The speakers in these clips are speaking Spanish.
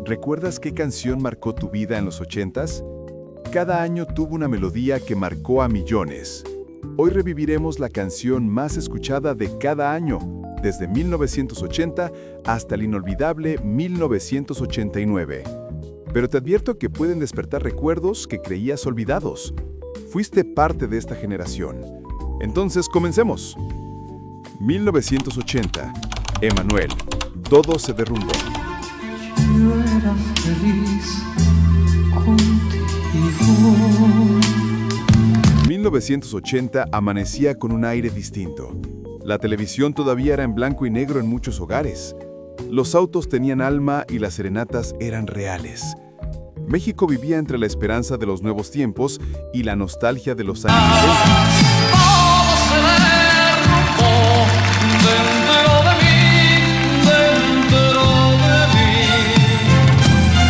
¿Recuerdas qué canción marcó tu vida en los 80s? Cada año tuvo una melodía que marcó a millones. Hoy reviviremos la canción más escuchada de cada año, desde 1980 hasta el inolvidable 1989. Pero te advierto que pueden despertar recuerdos que creías olvidados. Fuiste parte de esta generación. Entonces, comencemos. 1980. Emanuel. Todo se derrumbó. Yo era feliz contigo. 1980 amanecía con un aire distinto. La televisión todavía era en blanco y negro en muchos hogares. Los autos tenían alma y las serenatas eran reales. México vivía entre la esperanza de los nuevos tiempos y la nostalgia de los años 70.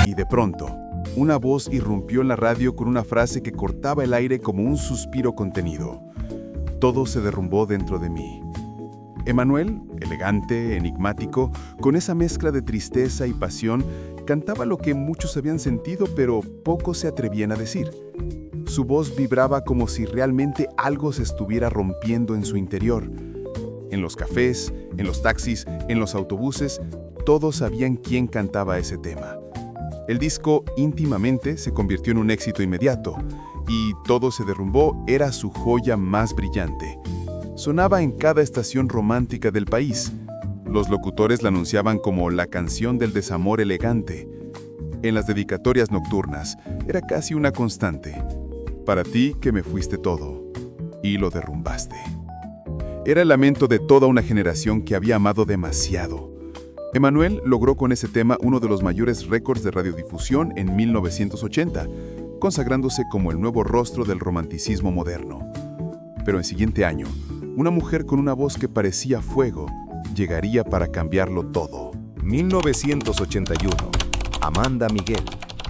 Y de pronto, una voz irrumpió en la radio con una frase que cortaba el aire como un suspiro contenido. Todo se derrumbó dentro de mí. Emanuel, elegante, enigmático, con esa mezcla de tristeza y pasión, cantaba lo que muchos habían sentido, pero pocos se atrevían a decir. Su voz vibraba como si realmente algo se estuviera rompiendo en su interior. En los cafés, en los taxis, en los autobuses, todos sabían quién cantaba ese tema. El disco Íntimamente se convirtió en un éxito inmediato, y Todo se derrumbó era su joya más brillante. Sonaba en cada estación romántica del país. Los locutores la anunciaban como la canción del desamor elegante. En las dedicatorias nocturnas era casi una constante. Para ti que me fuiste todo, y lo derrumbaste. Era el lamento de toda una generación que había amado demasiado. Emanuel logró con ese tema uno de los mayores récords de radiodifusión en 1980, consagrándose como el nuevo rostro del romanticismo moderno. Pero el siguiente año, una mujer con una voz que parecía fuego llegaría para cambiarlo todo. 1981. Amanda Miguel.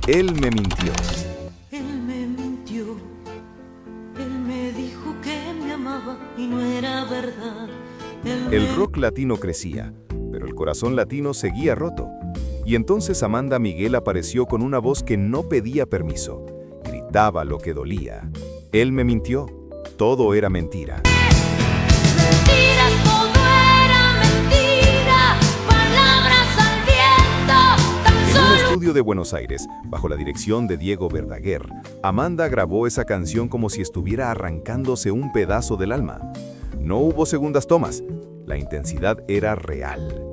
Él me mintió. Él me mintió. Él me dijo que me amaba y no era verdad. El rock latino crecía, pero el corazón latino seguía roto. Y entonces Amanda Miguel apareció con una voz que no pedía permiso. Gritaba lo que dolía. Él me mintió. Todo era mentira. Mentiras, todo era mentira. Palabras al viento. En un estudio de Buenos Aires, bajo la dirección de Diego Verdaguer, Amanda grabó esa canción como si estuviera arrancándose un pedazo del alma. No hubo segundas tomas. La intensidad era real.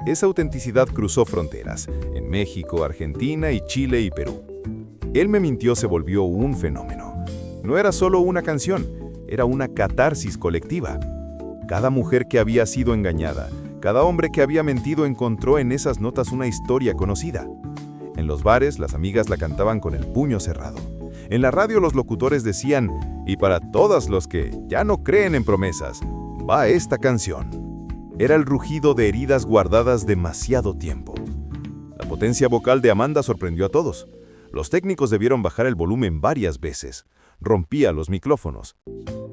Esa autenticidad cruzó fronteras, en México, Argentina y Chile y Perú. Él me mintió se volvió un fenómeno. No era solo una canción, era una catarsis colectiva. Cada mujer que había sido engañada, cada hombre que había mentido encontró en esas notas una historia conocida. En los bares, las amigas la cantaban con el puño cerrado. En la radio, los locutores decían, y para todos los que ya no creen en promesas, va esta canción. Era el rugido de heridas guardadas demasiado tiempo. La potencia vocal de Amanda sorprendió a todos. Los técnicos debieron bajar el volumen varias veces. Rompía los micrófonos.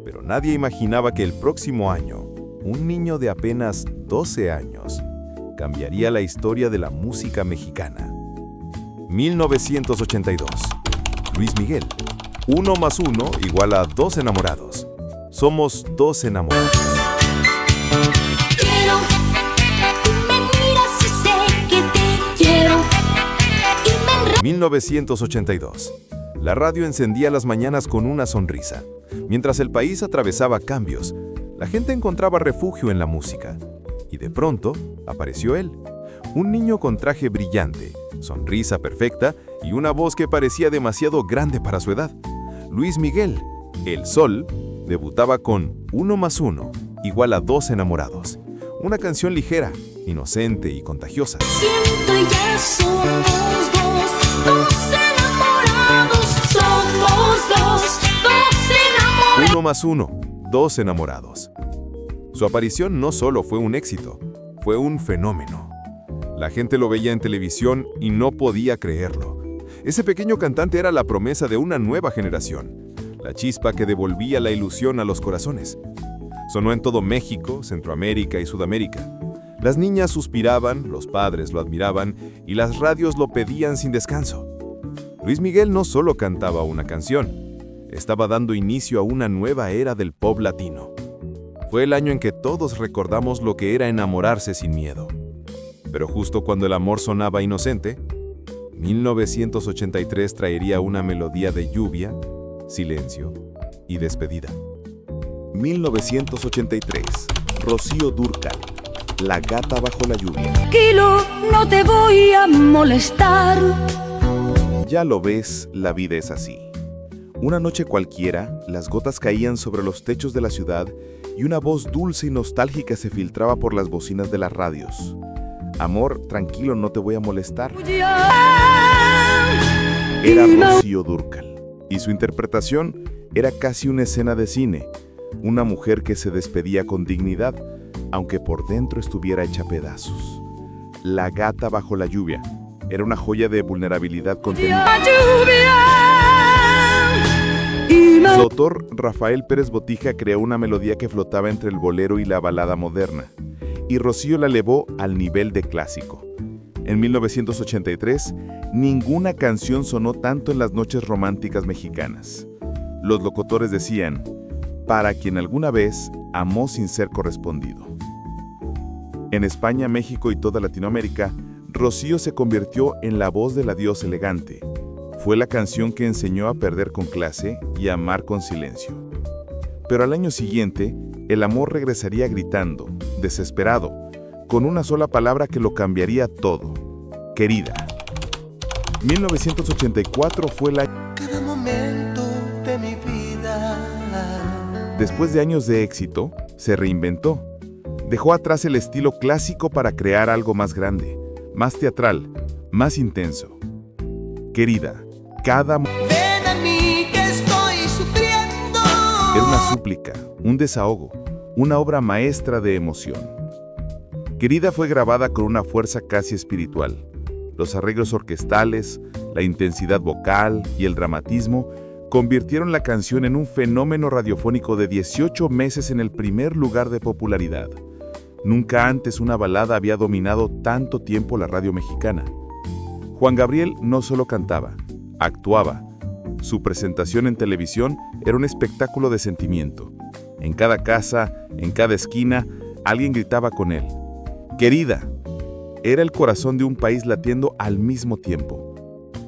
Pero nadie imaginaba que el próximo año, un niño de apenas 12 años, cambiaría la historia de la música mexicana. 1982. Luis Miguel. 1 más 1 igual a 2 enamorados. Somos 2 enamorados. 1982. La radio encendía las mañanas con una sonrisa. Mientras el país atravesaba cambios, la gente encontraba refugio en la música. Y de pronto, apareció él. Un niño con traje brillante, sonrisa perfecta y una voz que parecía demasiado grande para su edad. Luis Miguel, el Sol, debutaba con 1 más 1 igual a 2 enamorados. Una canción ligera, inocente y contagiosa. Siempre ya somos dos enamorados. Somos dos enamorados. 1 más 1, 2 enamorados. Su aparición no solo fue un éxito, fue un fenómeno. La gente lo veía en televisión y no podía creerlo. Ese pequeño cantante era la promesa de una nueva generación, la chispa que devolvía la ilusión a los corazones. Sonó en todo México, Centroamérica y Sudamérica. Las niñas suspiraban, los padres lo admiraban y las radios lo pedían sin descanso. Luis Miguel no solo cantaba una canción, estaba dando inicio a una nueva era del pop latino. Fue el año en que todos recordamos lo que era enamorarse sin miedo. Pero justo cuando el amor sonaba inocente, 1983 traería una melodía de lluvia, silencio y despedida. 1983, Rocío Dúrcal, La gata bajo la lluvia. Tranquilo, no te voy a molestar. Ya lo ves, la vida es así. Una noche cualquiera, las gotas caían sobre los techos de la ciudad y una voz dulce y nostálgica se filtraba por las bocinas de las radios. Amor, tranquilo, no te voy a molestar. Era Rocío Dúrcal, y su interpretación era casi una escena de cine. Una mujer que se despedía con dignidad, aunque por dentro estuviera hecha pedazos. La gata bajo la lluvia era una joya de vulnerabilidad contenida. Su autor, Rafael Pérez Botija, creó una melodía que flotaba entre el bolero y la balada moderna, y Rocío la elevó al nivel de clásico. En 1983, ninguna canción sonó tanto en las noches románticas mexicanas. Los locutores decían, para quien alguna vez amó sin ser correspondido. En España, México y toda Latinoamérica, Rocío se convirtió en la voz del adiós elegante. Fue la canción que enseñó a perder con clase y a amar con silencio. Pero al año siguiente, el amor regresaría gritando, desesperado, con una sola palabra que lo cambiaría todo: querida. 1984 fue cada momento de mi vida. Después de años de éxito, se reinventó. Dejó atrás el estilo clásico para crear algo más grande, más teatral, más intenso. Querida, cada Ven a mí que estoy sufriendo. era una súplica, un desahogo, una obra maestra de emoción. Querida fue grabada con una fuerza casi espiritual. Los arreglos orquestales, la intensidad vocal y el dramatismo convirtieron la canción en un fenómeno radiofónico de 18 meses en el primer lugar de popularidad. Nunca antes una balada había dominado tanto tiempo la radio mexicana. Juan Gabriel no solo cantaba, actuaba. Su presentación en televisión era un espectáculo de sentimiento. En cada casa, en cada esquina, alguien gritaba con él: querida. Era el corazón de un país latiendo al mismo tiempo.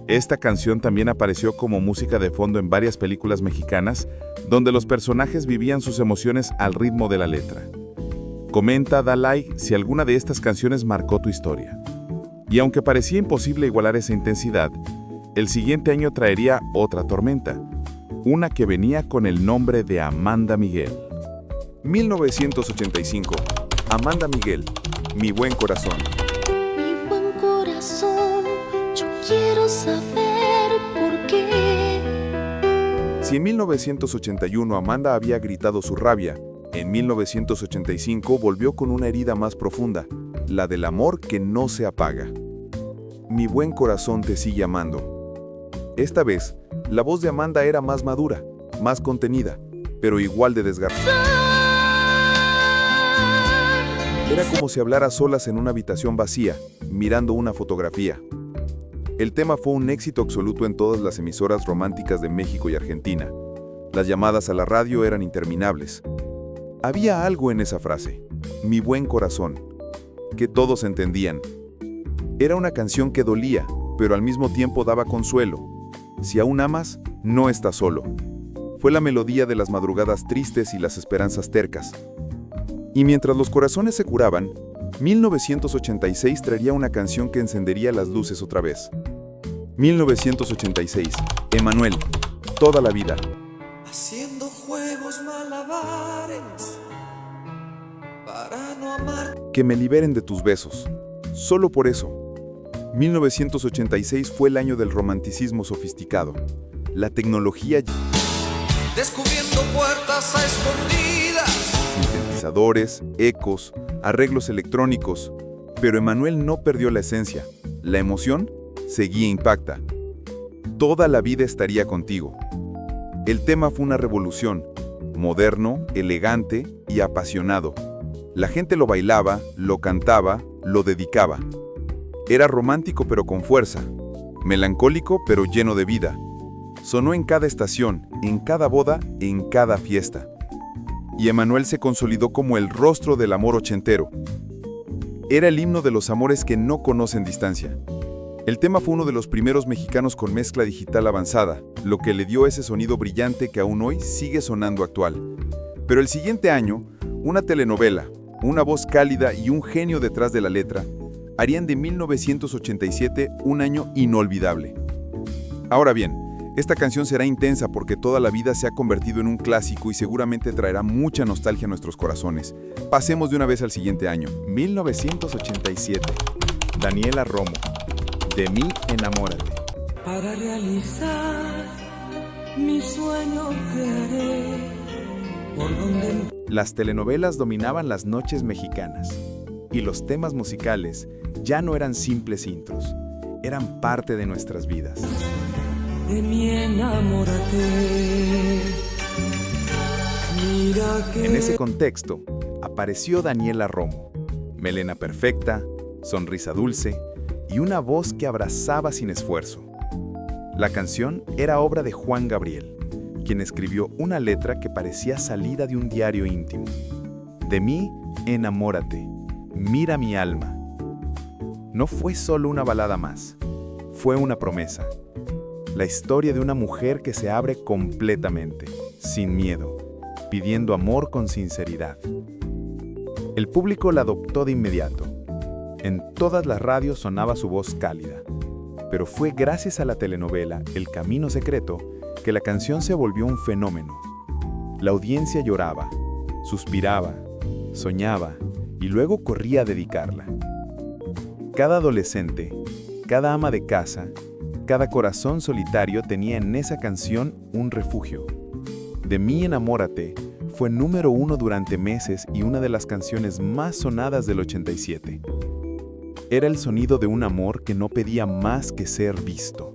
Esta canción también apareció como música de fondo en varias películas mexicanas, donde los personajes vivían sus emociones al ritmo de la letra. Comenta, da like si alguna de estas canciones marcó tu historia. Y aunque parecía imposible igualar esa intensidad, el siguiente año traería otra tormenta, una que venía con el nombre de Amanda Miguel. 1985. Amanda Miguel, Mi buen corazón. Mi buen corazón, yo quiero saber por qué. Si en 1981 Amanda había gritado su rabia, en 1985 volvió con una herida más profunda, la del amor que no se apaga. Mi buen corazón te sigue amando. Esta vez, la voz de Amanda era más madura, más contenida, pero igual de desgarradora. Era como si hablara solas en una habitación vacía, mirando una fotografía. El tema fue un éxito absoluto en todas las emisoras románticas de México y Argentina. Las llamadas a la radio eran interminables. Había algo en esa frase, mi buen corazón, que todos entendían. Era una canción que dolía, pero al mismo tiempo daba consuelo. Si aún amas, no estás solo. Fue la melodía de las madrugadas tristes y las esperanzas tercas. Y mientras los corazones se curaban, 1986 traería una canción que encendería las luces otra vez. 1986, Emanuel, Toda la vida. Haciendo juegos malabares para no amar. Que me liberen de tus besos. Solo por eso. 1986 fue el año del romanticismo sofisticado. La tecnología, Descubriendo puertas a escondidas. sintetizadores, ecos, arreglos electrónicos. Pero Emanuel no perdió la esencia. La emoción seguía intacta. Toda la vida estaría contigo. El tema fue una revolución, moderno, elegante y apasionado. La gente lo bailaba, lo cantaba, lo dedicaba. Era romántico pero con fuerza, melancólico pero lleno de vida. Sonó en cada estación, en cada boda, en cada fiesta. Y Emanuel se consolidó como el rostro del amor ochentero. Era el himno de los amores que no conocen distancia. El tema fue uno de los primeros mexicanos con mezcla digital avanzada, lo que le dio ese sonido brillante que aún hoy sigue sonando actual. Pero el siguiente año, una telenovela, una voz cálida y un genio detrás de la letra, harían de 1987 un año inolvidable. Ahora bien, esta canción será intensa porque toda la vida se ha convertido en un clásico y seguramente traerá mucha nostalgia a nuestros corazones. Pasemos de una vez al siguiente año. 1987. Daniela Romo. De mí enamórate. Para realizar mi sueño que haré por donde... Las telenovelas dominaban las noches mexicanas y los temas musicales ya no eran simples intros, eran parte de nuestras vidas. De mí enamórate. Mira que... En ese contexto, apareció Daniela Romo, melena perfecta, sonrisa dulce y una voz que abrazaba sin esfuerzo. La canción era obra de Juan Gabriel, quien escribió una letra que parecía salida de un diario íntimo. De mí, enamórate, mira mi alma. No fue solo una balada más, fue una promesa. La historia de una mujer que se abre completamente, sin miedo, pidiendo amor con sinceridad. El público la adoptó de inmediato. En todas las radios sonaba su voz cálida. Pero fue gracias a la telenovela El Camino Secreto que la canción se volvió un fenómeno. La audiencia lloraba, suspiraba, soñaba y luego corría a dedicarla. Cada adolescente, cada ama de casa, cada corazón solitario tenía en esa canción un refugio. De mí enamórate fue número 1 durante meses y una de las canciones más sonadas del 87. Era el sonido de un amor que no pedía más que ser visto.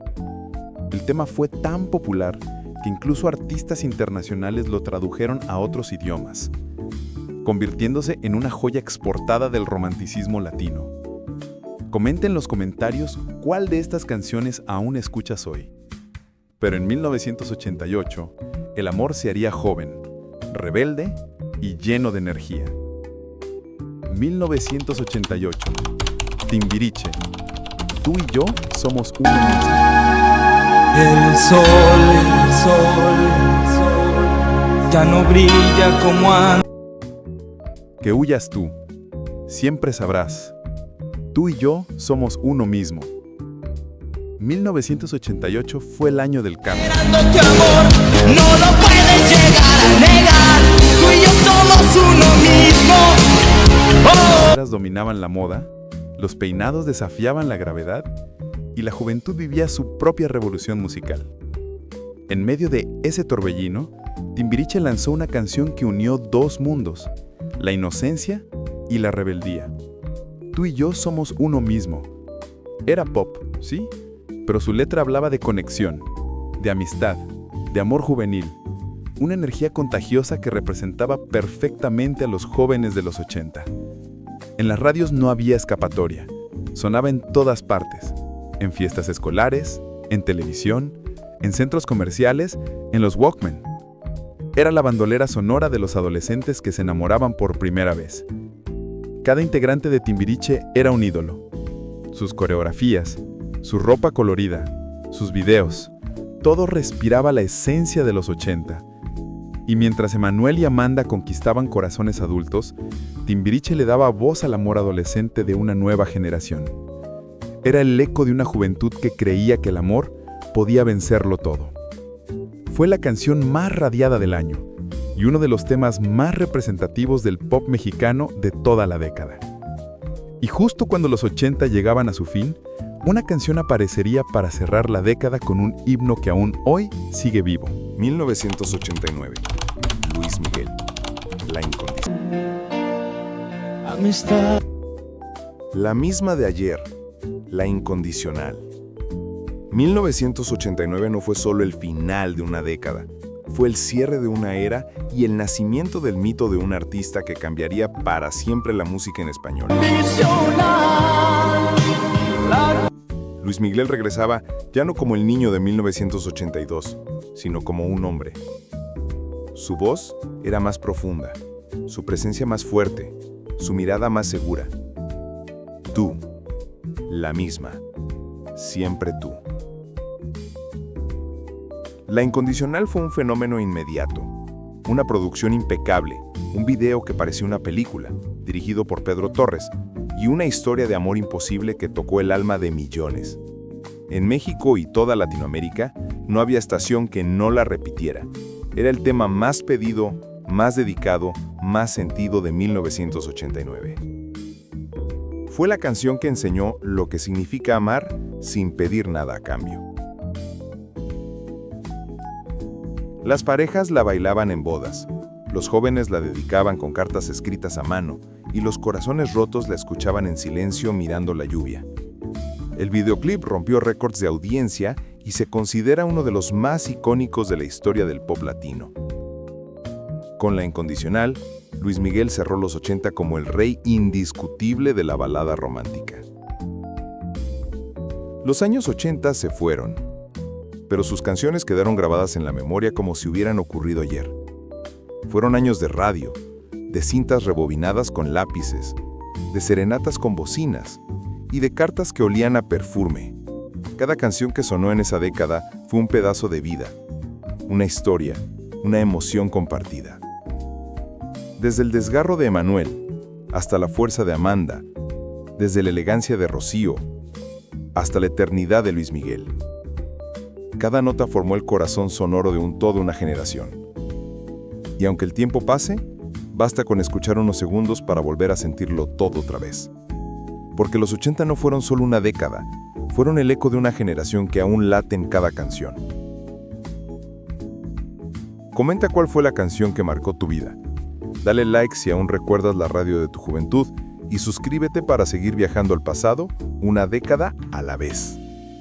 El tema fue tan popular que incluso artistas internacionales lo tradujeron a otros idiomas, convirtiéndose en una joya exportada del romanticismo latino. Comenta en los comentarios cuál de estas canciones aún escuchas hoy. Pero en 1988, el amor se haría joven, rebelde y lleno de energía. 1988. Timbiriche. Tú y yo somos uno mismo. El sol ya no brilla como antes. Que huyas tú. Siempre sabrás. Tú y yo somos uno mismo. 1988 fue el año del cambio. Tu amor no lo puedes llegar a negar. Tú y yo somos uno mismo. Las dominaban la moda, los peinados desafiaban la gravedad y la juventud vivía su propia revolución musical. En medio de ese torbellino, Timbiriche lanzó una canción que unió dos mundos, la inocencia y la rebeldía. Tú y yo somos uno mismo. Era pop, sí, pero su letra hablaba de conexión, de amistad, de amor juvenil, una energía contagiosa que representaba perfectamente a los jóvenes de los 80. En las radios no había escapatoria, sonaba en todas partes, en fiestas escolares, en televisión, en centros comerciales, en los Walkman. Era la bandolera sonora de los adolescentes que se enamoraban por primera vez. Cada integrante de Timbiriche era un ídolo. Sus coreografías, su ropa colorida, sus videos, todo respiraba la esencia de los 80. Y mientras Emanuel y Amanda conquistaban corazones adultos, Timbiriche le daba voz al amor adolescente de una nueva generación. Era el eco de una juventud que creía que el amor podía vencerlo todo. Fue la canción más radiada del año y uno de los temas más representativos del pop mexicano de toda la década. Y justo cuando los 80 llegaban a su fin, una canción aparecería para cerrar la década con un himno que aún hoy sigue vivo. 1989. Luis Miguel. La incondicional. Amistad. La misma de ayer. La incondicional. 1989 no fue solo el final de una década, Fue el cierre de una era y el nacimiento del mito de un artista que cambiaría para siempre la música en español. Luis Miguel regresaba ya no como el niño de 1982, sino como un hombre. Su voz era más profunda, su presencia más fuerte, su mirada más segura. Tú, la misma, siempre tú. La Incondicional fue un fenómeno inmediato, una producción impecable, un video que parecía una película, dirigido por Pedro Torres, y una historia de amor imposible que tocó el alma de millones. En México y toda Latinoamérica no había estación que no la repitiera. Era el tema más pedido, más dedicado, más sentido de 1989. Fue la canción que enseñó lo que significa amar sin pedir nada a cambio. Las parejas la bailaban en bodas, los jóvenes la dedicaban con cartas escritas a mano y los corazones rotos la escuchaban en silencio mirando la lluvia. El videoclip rompió récords de audiencia y se considera uno de los más icónicos de la historia del pop latino. Con La Incondicional, Luis Miguel cerró los 80 como el rey indiscutible de la balada romántica. Los años 80 se fueron, pero sus canciones quedaron grabadas en la memoria como si hubieran ocurrido ayer. Fueron años de radio, de cintas rebobinadas con lápices, de serenatas con bocinas y de cartas que olían a perfume. Cada canción que sonó en esa década fue un pedazo de vida, una historia, una emoción compartida. Desde el desgarro de Emanuel, hasta la fuerza de Amanda, desde la elegancia de Rocío, hasta la eternidad de Luis Miguel. Cada nota formó el corazón sonoro de toda una generación. Y aunque el tiempo pase, basta con escuchar unos segundos para volver a sentirlo todo otra vez. Porque los 80 no fueron solo una década, fueron el eco de una generación que aún late en cada canción. Comenta cuál fue la canción que marcó tu vida. Dale like si aún recuerdas la radio de tu juventud y suscríbete para seguir viajando al pasado una década a la vez.